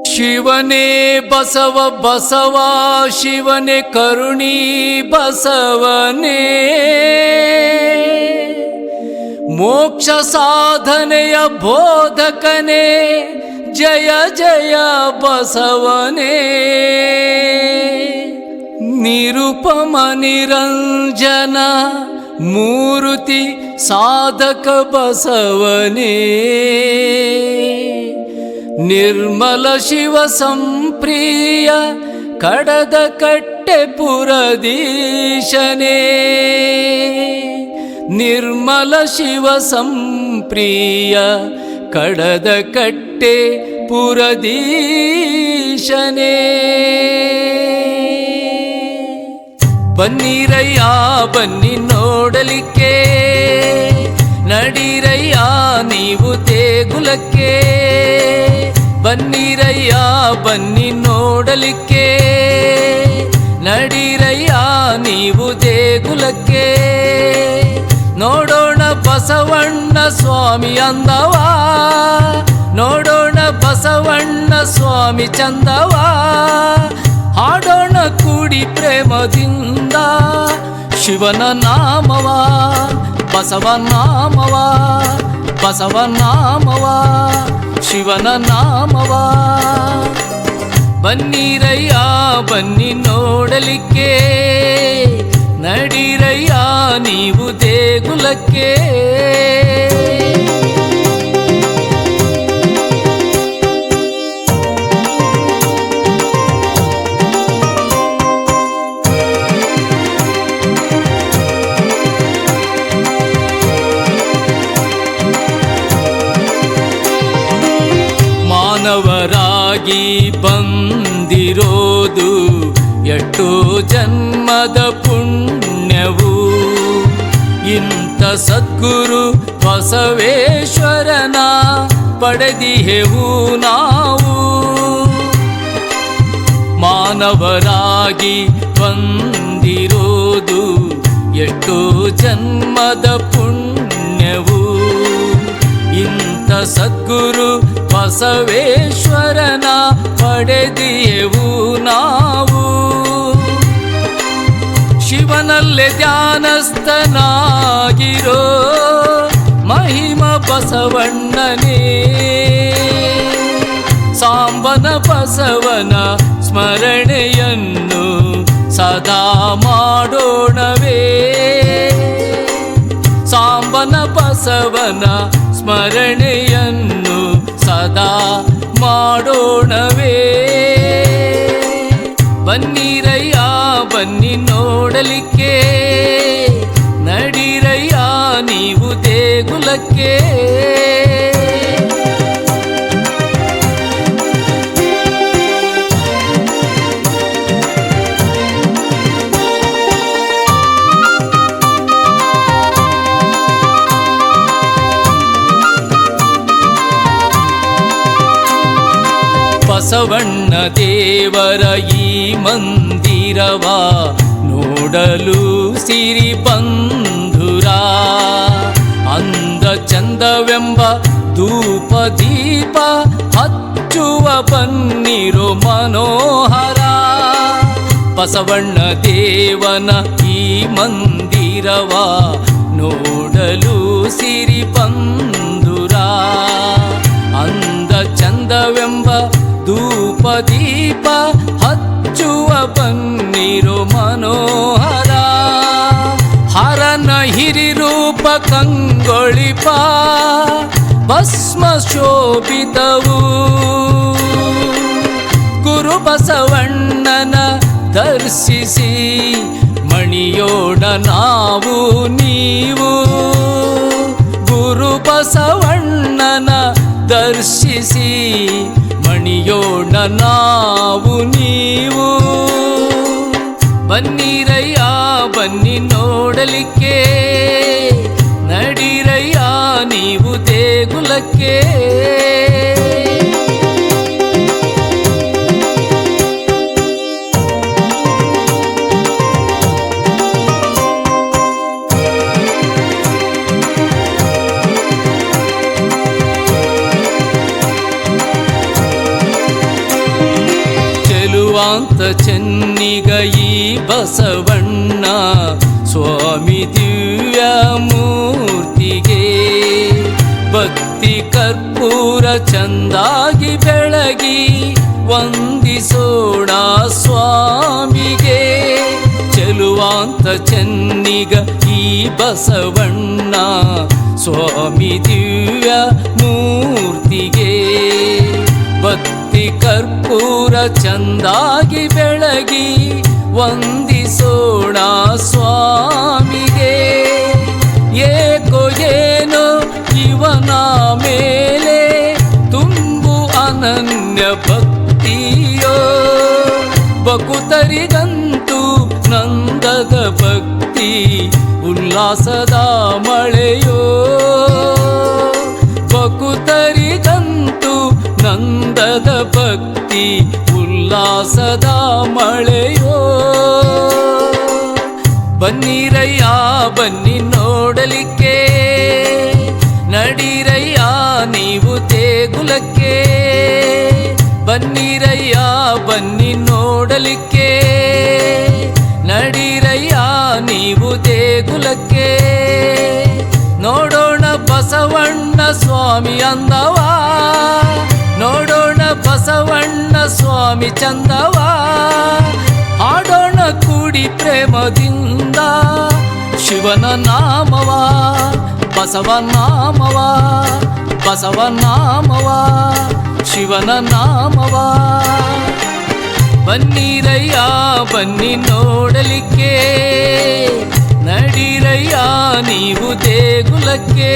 ಶಿವನೇ ಬಸವ ಬಸವ ಶಿವನೇ ಕರುಣಿ ಬಸವನೇ ಮೋಕ್ಷ ಸಾಧನೆಯ ಬೋಧಕನೇ ಜಯ ಜಯ ಬಸವನೇ ನಿರುಪಮ ನಿರಂಜನ ಮೂರುತಿ ಸಾಧಕ ಬಸವನೇ ನಿರ್ಮಲ ಶಿವ ಸಂಪ್ರಿಯ ಕಡದ ಕಟ್ಟೆ ಪುರದೀಶನೇ ನಿರ್ಮಲ ಶಿವ ಸಂಪ್ರಿಯ ಕಡದ ಕಟ್ಟೆ ಪುರದೀಶನೇ ಬನ್ನಿರಯ್ಯ ಬನ್ನಿ ನೋಡಲಿಕ್ಕೆ ನಡೀರಯ್ಯ ನೀವು ದೇಗುಲಕ್ಕೆ ಬನ್ನಿರಯ್ಯ ಬನ್ನಿ ನೋಡಲಿಕ್ಕೆ ನಡೀರಯ್ಯ ನೀವು ದೇಗುಲಕ್ಕೆ ನೋಡೋಣ ಬಸವಣ್ಣ ಸ್ವಾಮಿ ಅಂದವ ನೋಡೋಣ ಬಸವಣ್ಣ ಸ್ವಾಮಿ ಚಂದವ ಹಾಡೋಣ ಕೂಡಿ ಪ್ರೇಮದಿಂದ ಶಿವನ ನಾಮವ ಬಸವ ನಾಮವ ಬಸವ ನಾಮವ ಶಿವನ ನಾಮವ ಬನ್ನಿರಯ್ಯ ಬನ್ನಿ ನೋಡಲಿಕ್ಕೆ ನಡೀರಯ್ಯ ನೀವು ದೇಗುಲಕ್ಕೆ ಮಾನವರಾಗಿ ಬಂದಿರೋದು ಎಷ್ಟೋ ಜನ್ಮದ ಪುಣ್ಯವು ಇಂಥ ಸದ್ಗುರು ಬಸವೇಶ್ವರನ ಪಡೆದಿಹೆವು ನಾವು ಮಾನವರಾಗಿ ಬಂದಿರೋದು ಎಷ್ಟೋ ಜನ್ಮದ ಪುಣ್ಯವು ಇಂಥ ಸದ್ಗುರು ಬಸವೇಶ್ವರನ ಪಡೆದಿಯೆವು ನಾವು ಶಿವನಲ್ಲೇ ಧ್ಯಾನಸ್ಥನಾಗಿರೋ ಮಹಿಮ ಬಸವಣ್ಣನೇ ಸಾಂಬನ ಬಸವನ ಸ್ಮರಣೆಯನ್ನು ಸದಾ ಮಾಡೋಣವೇ ಸಾಂಬನ ಬಸವನ ಸ್ಮರಣೆಯನ್ನು ಸದಾ ಮಾಡೋಣವೇ ಬನ್ನಿರಯ್ಯ ಬನ್ನಿ ನೋಡಲಿಕ್ಕೆ ನಡೀರಯ್ಯ ನೀವು ದೇಗುಲಕ್ಕೆ ಬಸವಣ್ಣ ದೇವರ ಈ ಮಂದಿರವ ನೋಡಲು ಸಿರಿ ಬಂಧುರ ಅಂದ ಚಂದವೆಂಬ ಧೂಪ ದೀಪ ಹಚ್ಚುವ ಬನ್ನಿರೋ ಮನೋಹರ ಬಸವಣ್ಣ ದೇವನ ಈ ಮಂದಿರವ ನೋಡಲು ಸಿರಿ ಬಂಧುರ ಅಂದ ಚಂದವೆಂಬ ಧೂಪ ದೀಪ ಹಚ್ಚುವ ಬನ್ನಿರೋ ಮನೋಹರ ಹರನ ಹಿರಿರೂಪ ಕಂಗೊಳಿಪ ಭಸ್ಮ ಶೋಭಿತವು ಗುರು ಬಸವಣ್ಣನ ದರ್ಶಿಸಿ ಮಣಿಯೋಣ ನಾವು ನೀವು ಗುರು ಬಸವಣ್ಣನ ದರ್ಶಿಸಿ ಮಣಿಯೋಣ ನಾವು ನೀವು ಬನ್ನಿರಯ್ಯ ಬನ್ನಿ ನೋಡಲಿಕ್ಕೆ ನಡೀರಯ್ಯ ನೀವು ದೇಗುಲಕ್ಕೆ ಚೆಲುವಾಂತ ಚೆನ್ನಿಗ ಈ ಬಸವಣ್ಣ ಸ್ವಾಮಿ ದಿವ್ಯ ಮೂರ್ತಿಗೆ ಭಕ್ತಿ ಕರ್ಪೂರ ಚಂದಾಗಿ ಬೆಳಗಿ ವಂದಿಸೋಣ ಸ್ವಾಮಿಗೆ. ಚೆಲುವಾಂತ ಚೆನ್ನಿಗ ಈ ಬಸವಣ್ಣ ಸ್ವಾಮಿ ದಿವ್ಯ ಮೂರ್ತಿಗೆ ಭಕ್ತಿ ಕರ್ಪೂರ ಚಂದಾಗಿ ಬೆಳಗಿ ವಂದಿಸೋಣ ಸ್ವಾಮಿಗೆ. ಏಕೋ ಏನೋ ಇವನ ಮೇಲೆ ತುಂಬು ಅನನ್ಯ ಭಕ್ತಿಯೋ, ಭಕುತರಿಗಂತೂ ನಂದದ ಭಕ್ತಿ ಉಲ್ಲಾಸದ ಮಳೆಯೋ. ಭಕುತರಿಗಂತೂ ನಂದದ ಭಕ್ತಿ ಉಲ್ಲಾಸದ ಮಳೆಯೋ. ಬನ್ನಿರಯ್ಯ ಬನ್ನಿ ನೋಡಲಿಕ್ಕೆ, ನಡೀರಯ್ಯ ನೀವು ದೇಗುಲಕ್ಕೆ. ಬನ್ನಿರಯ್ಯ ಬನ್ನಿ ನೋಡಲಿಕ್ಕೆ, ನಡೀರಯ್ಯ ನೀವು ದೇಗುಲಕ್ಕೆ. ನೋಡೋಣ ಬಸವಣ್ಣ ಸ್ವಾಮಿ ಅಂದವ, ನೋಡೋಣ ಬಸವಣ್ಣ ಸ್ವಾಮಿ ಚಂದವ. ಹಾಡೋಣ ಕೂಡಿ ಪ್ರೇಮದಿಂದ ಶಿವನ ನಾಮವ, ಬಸವ ನಾಮವ, ಬಸವ ನಾಮವ, ಶಿವನ ನಾಮವ. ಬನ್ನಿರಯ್ಯ ಬನ್ನಿ ನೋಡಲಿಕ್ಕೆ, ನಡೀರಯ್ಯ ನೀವು ದೇಗುಲಕ್ಕೆ.